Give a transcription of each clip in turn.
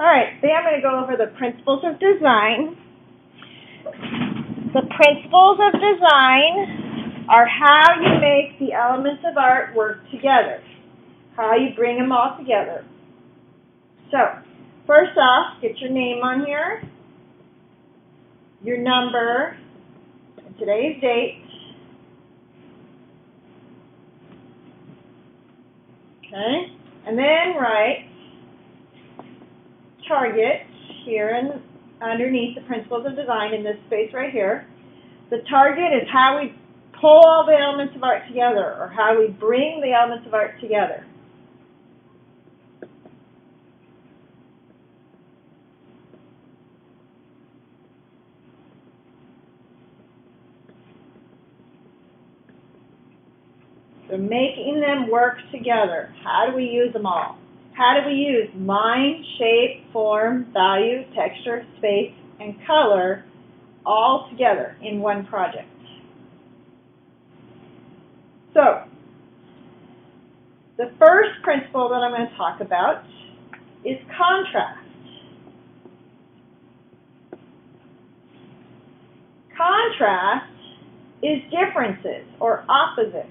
All right, today I'm going to go over the principles of design. The principles of design are how you make the elements of art work together, how you bring them all together. So, first off, get your name on here, your number, and today's date. Okay, and then write target here and underneath the principles of design in this space right here. The target is how we pull all the elements of art together, or how we bring the elements of art together. So making them work together. How do we use them all? How do we use line, shape, form, value, texture, space, and color all together in one project? So, the first principle that I'm going to talk about is contrast. Contrast is differences or opposites.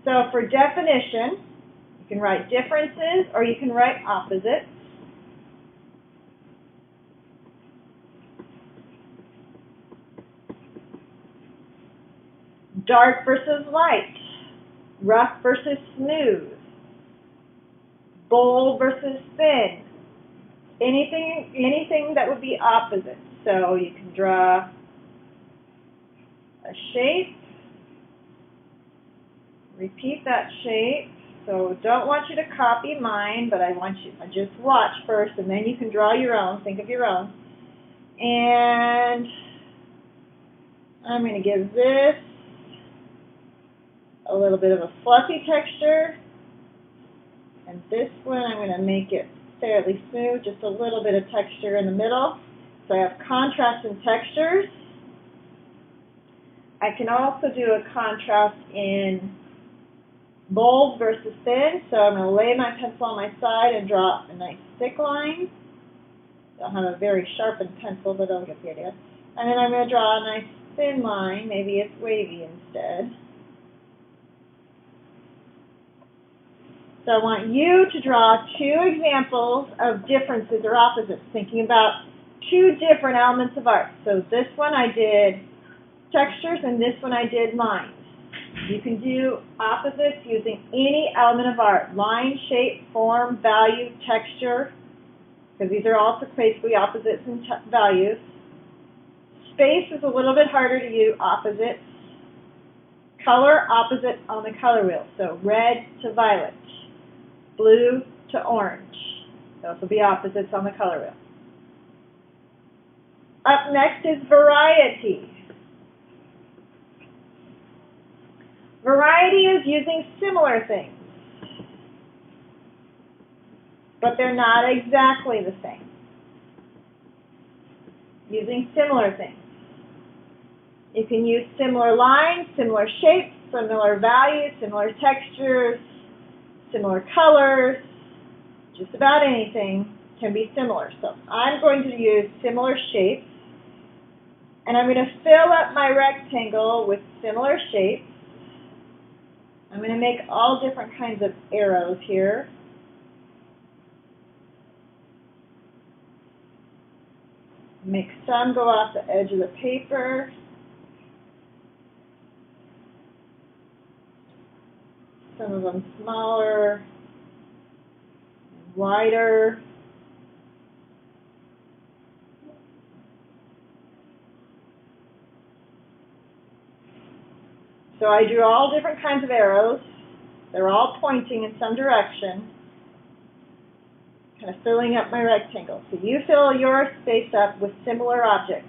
So for definition, you can write differences or you can write opposites. Dark versus light, rough versus smooth, bold versus thin, anything that would be opposite. So you can draw a shape, repeat that shape. So don't want you to copy mine, but I want you to just watch first, and then you can draw your own, think of your own. And I'm going to give this a little bit of a fluffy texture, and this one I'm going to make it fairly smooth, just a little bit of texture in the middle. So I have contrast in textures. I can also do a contrast in bold versus thin, so I'm going to lay my pencil on my side and draw a nice thick line. I'll have a very sharpened pencil, but I'll get the idea. And then I'm going to draw a nice thin line, maybe it's wavy instead. So I want you to draw two examples of differences or opposites, thinking about two different elements of art. So this one I did textures and this one I did lines. You can do opposites using any element of art, line, shape, form, value, texture, because these are all basically opposites and values. Space is a little bit harder to use opposites. Color, opposite on the color wheel, so red to violet, blue to orange. Those will be opposites on the color wheel. Up next is variety. Variety is using similar things, but they're not exactly the same. Using similar things. You can use similar lines, similar shapes, similar values, similar textures, similar colors. Just about anything can be similar. So I'm going to use similar shapes, and I'm going to fill up my rectangle with similar shapes. I'm going to make all different kinds of arrows here. Make some go off the edge of the paper. Some of them smaller, wider. So I drew all different kinds of arrows. They're all pointing in some direction, kind of filling up my rectangle. So you fill your space up with similar objects,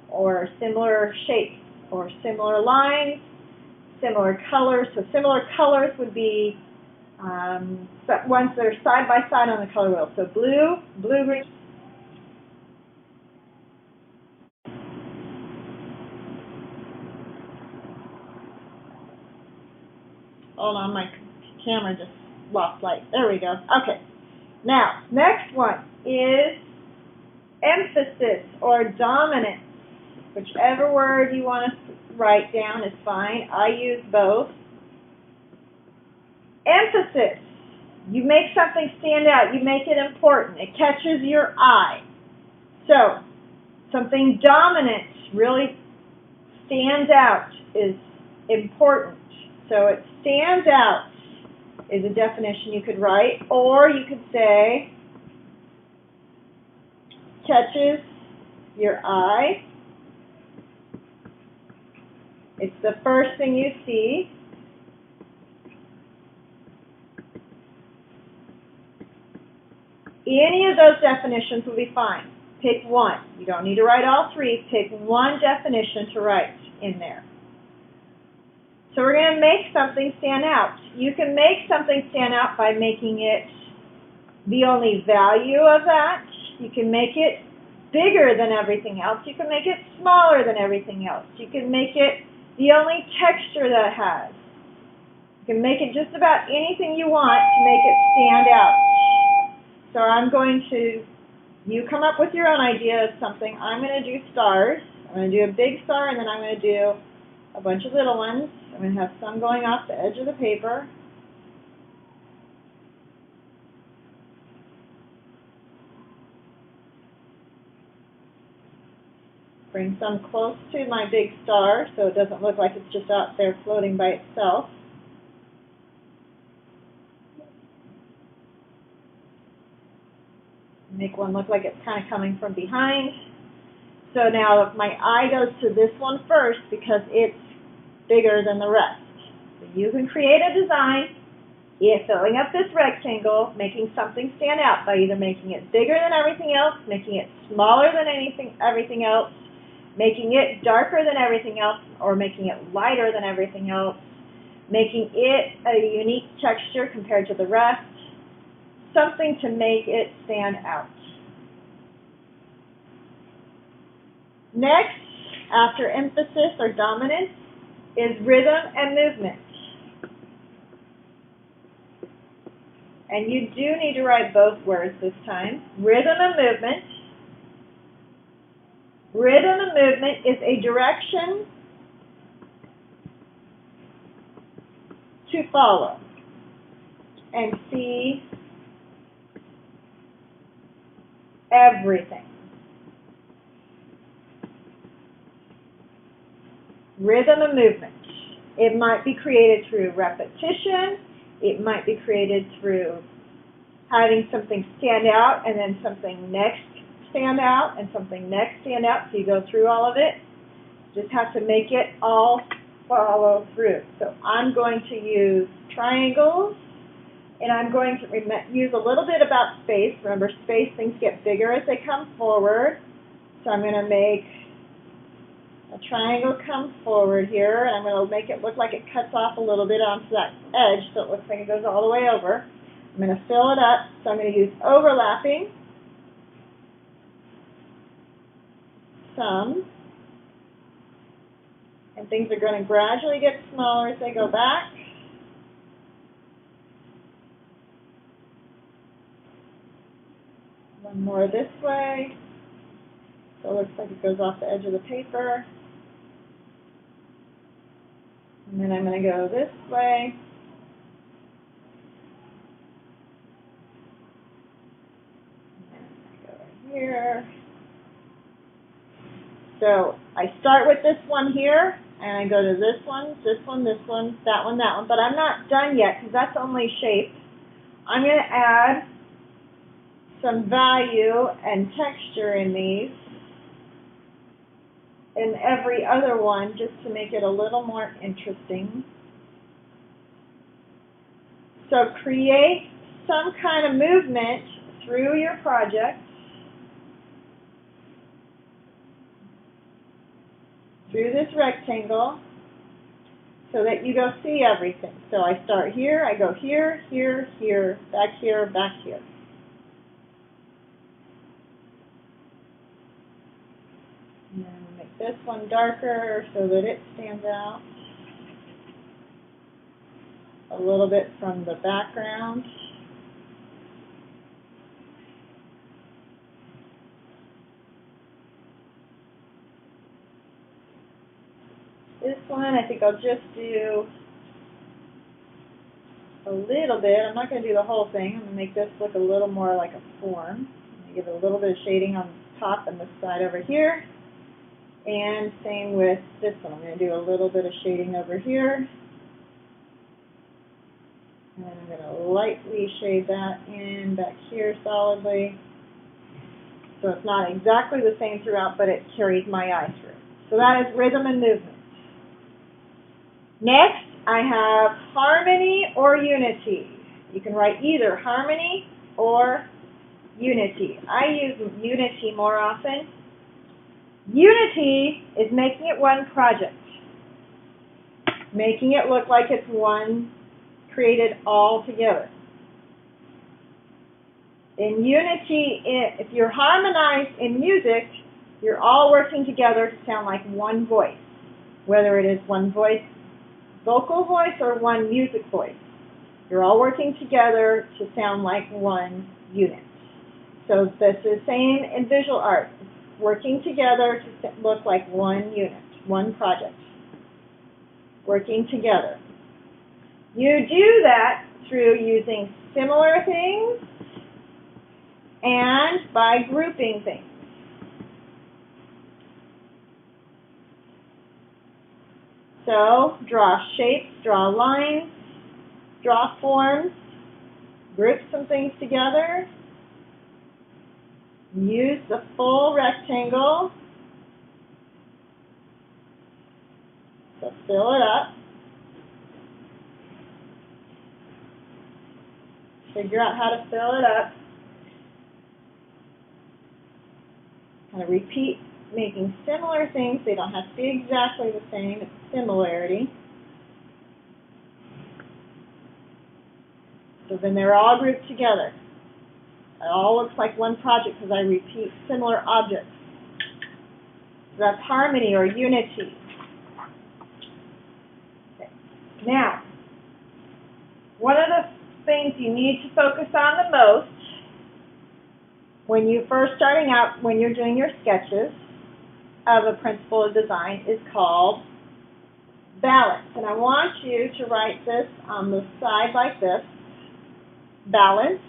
or similar shapes, or similar lines, similar colors. So similar colors would be ones that are side by side on the color wheel. So blue, blue, green. Hold on, my camera just lost light. There we go. Okay. Now, next one is emphasis or dominance. Whichever word you want to write down is fine. I use both. Emphasis. You make something stand out. You make it important. It catches your eye. So, something dominant really stands out, is important. So it stands out is a definition you could write, or you could say catches your eye. It's the first thing you see. Any of those definitions will be fine. Pick one. You don't need to write all three. Pick one definition to write in there. So we're going to make something stand out. You can make something stand out by making it the only value of that. You can make it bigger than everything else. You can make it smaller than everything else. You can make it the only texture that it has. You can make it just about anything you want to make it stand out. So I'm going to, you come up with your own idea of something. I'm going to do stars. I'm going to do a big star, and then I'm going to do a bunch of little ones. I'm going to have some going off the edge of the paper. Bring some close to my big star so it doesn't look like it's just out there floating by itself. Make one look like it's kind of coming from behind. So now my eye goes to this one first because it's bigger than the rest. So you can create a design, filling up this rectangle, making something stand out by either making it bigger than everything else, making it smaller than everything else, making it darker than everything else, or making it lighter than everything else, making it a unique texture compared to the rest, something to make it stand out. Next, after emphasis or dominance, is rhythm and movement. And you do need to write both words this time. Rhythm and movement. Rhythm and movement is a direction to follow and see everything. Rhythm and movement. It might be created through repetition. It might be created through having something stand out and then something next stand out and something next stand out. So you go through all of it. Just have to make it all follow through. So I'm going to use triangles, and I'm going to use a little bit about space. Remember, space, things get bigger as they come forward. So I'm going to make a triangle come forward here, and I'm going to make it look like it cuts off a little bit onto that edge so it looks like it goes all the way over. I'm going to fill it up, so I'm going to use overlapping, some, and things are going to gradually get smaller as they go back. One more this way, so it looks like it goes off the edge of the paper. And then I'm going to go this way. And I go right here. So I start with this one here, and I go to this one, this one, this one, that one, that one. But I'm not done yet because that's only shape. I'm going to add some value and texture in these, in every other one, just to make it a little more interesting. So create some kind of movement through your project, through this rectangle, so that you go see everything. So I start here, I go here, here, here, back here, back here. And then make this one darker so that it stands out a little bit from the background. This one, I think I'll just do a little bit. I'm not going to do the whole thing. I'm going to make this look a little more like a form. I'm going to give it a little bit of shading on the top and this side over here. And same with this one. I'm going to do a little bit of shading over here. And I'm going to lightly shade that in back here solidly. So it's not exactly the same throughout, but it carries my eye through. So that is rhythm and movement. Next, I have harmony or unity. You can write either harmony or unity. I use unity more often. Unity is making it one project, making it look like it's one created all together. In unity, if you're harmonized in music, you're all working together to sound like one voice, whether it is one voice, vocal voice, or one music voice. You're all working together to sound like one unit. So this is same in visual art, working together to look like one unit, one project, working together. You do that through using similar things and by grouping things. So draw shapes, draw lines, draw forms, group some things together, use the full rectangle, so fill it up, figure out how to fill it up, kind of repeat making similar things. They don't have to be exactly the same, it's similarity. So then they're all grouped together. It all looks like one project because I repeat similar objects. So that's harmony or unity. Okay. Now, one of the things you need to focus on the most when you're first starting out, when you're doing your sketches of a principle of design, is called balance. And I want you to write this on the side like this, balance.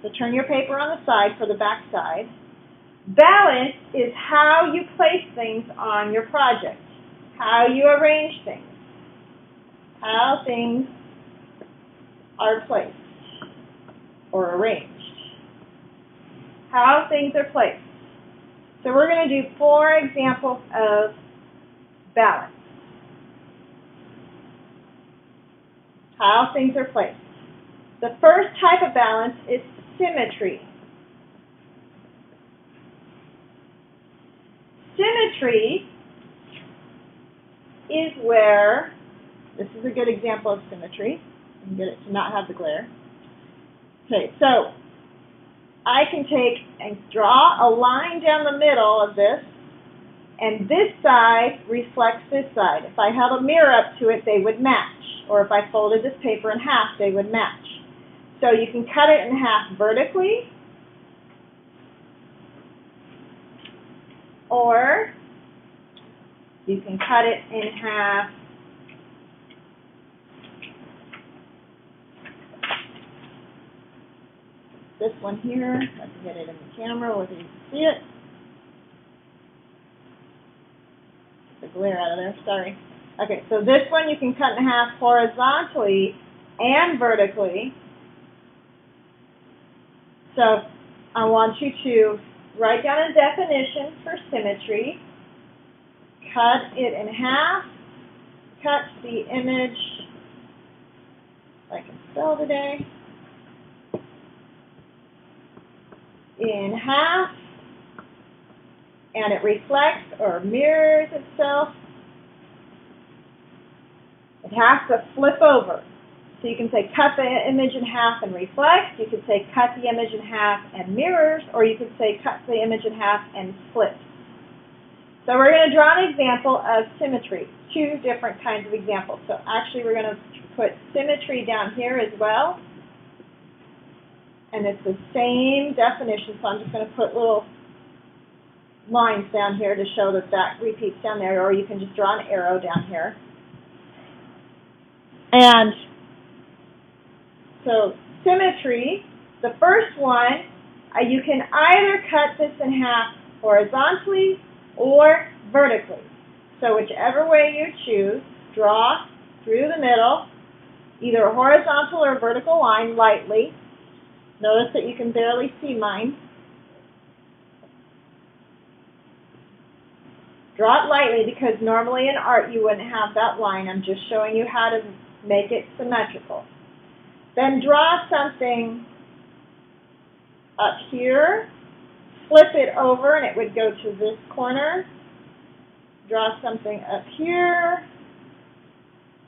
So turn your paper on the side for the back side. Balance is how you place things on your project, how you arrange things, how things are placed or arranged, how things are placed. So we're going to do 4 examples of balance, how things are placed. The first type of balance is symmetry. Symmetry is where, this is a good example of symmetry. You can get it to not have the glare. Okay, so I can take and draw a line down the middle of this, and this side reflects this side. If I held a mirror up to it, they would match. Or if I folded this paper in half, they would match. So you can cut it in half vertically, or you can cut it in half this one here. I can get it in the camera whether you can see it. Get the glare out of there, sorry. Okay, so this one you can cut in half horizontally and vertically. So I want you to write down a definition for symmetry, cut it in half, cut the image, if I can spell today, in half, and it reflects or mirrors itself. It has to flip over. So you can say cut the image in half and reflect. You could say cut the image in half and mirrors, or you could say cut the image in half and flips. So we're going to draw an example of symmetry, 2 different kinds of examples. So actually we're going to put symmetry down here as well. And it's the same definition, so I'm just going to put little lines down here to show that that repeats down there, or you can just draw an arrow down here. And so symmetry, the first one, you can either cut this in half horizontally or vertically. So whichever way you choose, draw through the middle, either a horizontal or a vertical line lightly. Notice that you can barely see mine. Draw it lightly because normally in art you wouldn't have that line. I'm just showing you how to make it symmetrical. Then draw something up here, flip it over and it would go to this corner. Draw something up here,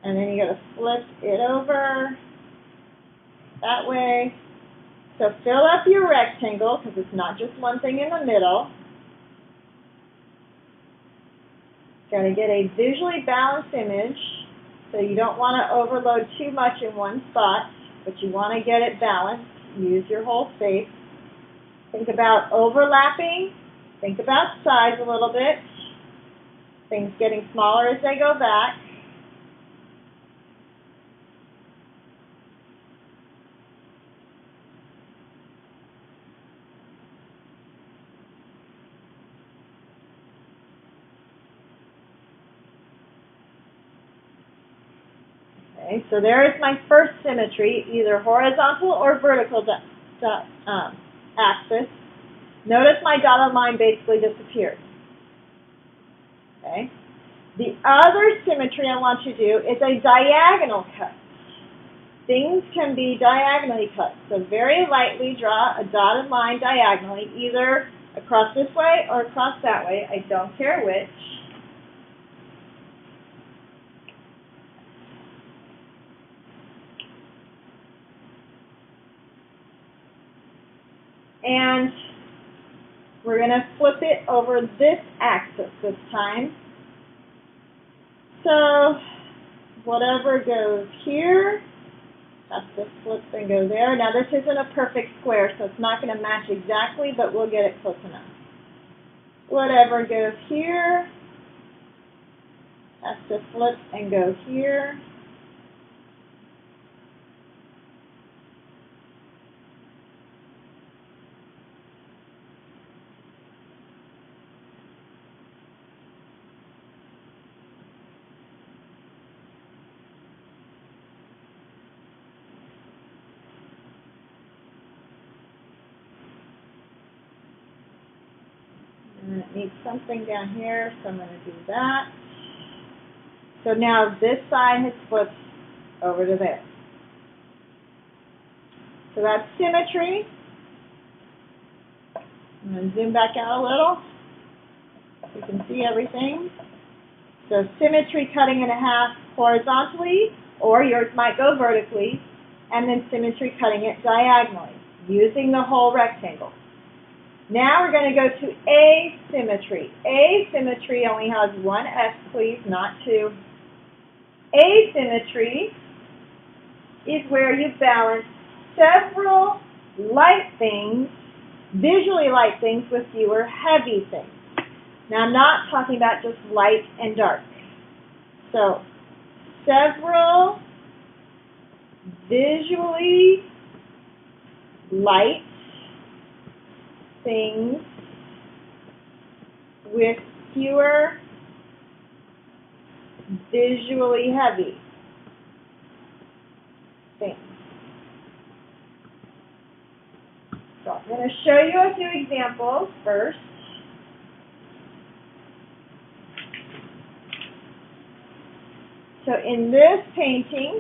and then you got to flip it over that way. So fill up your rectangle because it's not just one thing in the middle. Got to get a visually balanced image, so you don't want to overload too much in one spot, but you want to get it balanced. Use your whole space. Think about overlapping. Think about size a little bit. Things getting smaller as they go back. Okay, so there is my first symmetry, either horizontal or vertical axis. Notice my dotted line basically disappeared. Okay. The other symmetry I want you to do is a diagonal cut. Things can be diagonally cut. So very lightly draw a dotted line diagonally, either across this way or across that way. I don't care which. And we're going to flip it over this axis this time. So whatever goes here, that's the flip and go there. Now this isn't a perfect square, so it's not going to match exactly, but we'll get it close enough. Whatever goes here, that's the flip and go here. And it needs something down here, so I'm going to do that. So now this side has flipped over to there. So that's symmetry. I'm going to zoom back out a little so you can see everything. So symmetry, cutting in half horizontally, or yours might go vertically, and then symmetry, cutting it diagonally, using the whole rectangle. Now we're going to go to asymmetry. Asymmetry only has one S, please, not two. Asymmetry is where you balance several light things, visually light things, with fewer heavy things. Now I'm not talking about just light and dark. So several visually light things with fewer visually heavy things. So I'm going to show you a few examples first. So in this painting,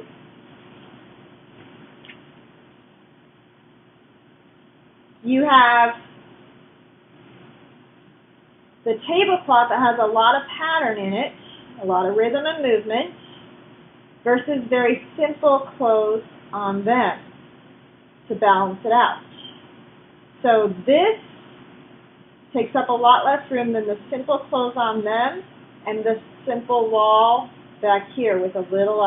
you have the tablecloth that has a lot of pattern in it, a lot of rhythm and movement, versus very simple clothes on them to balance it out. So this takes up a lot less room than the simple clothes on them and the simple wall back here with a little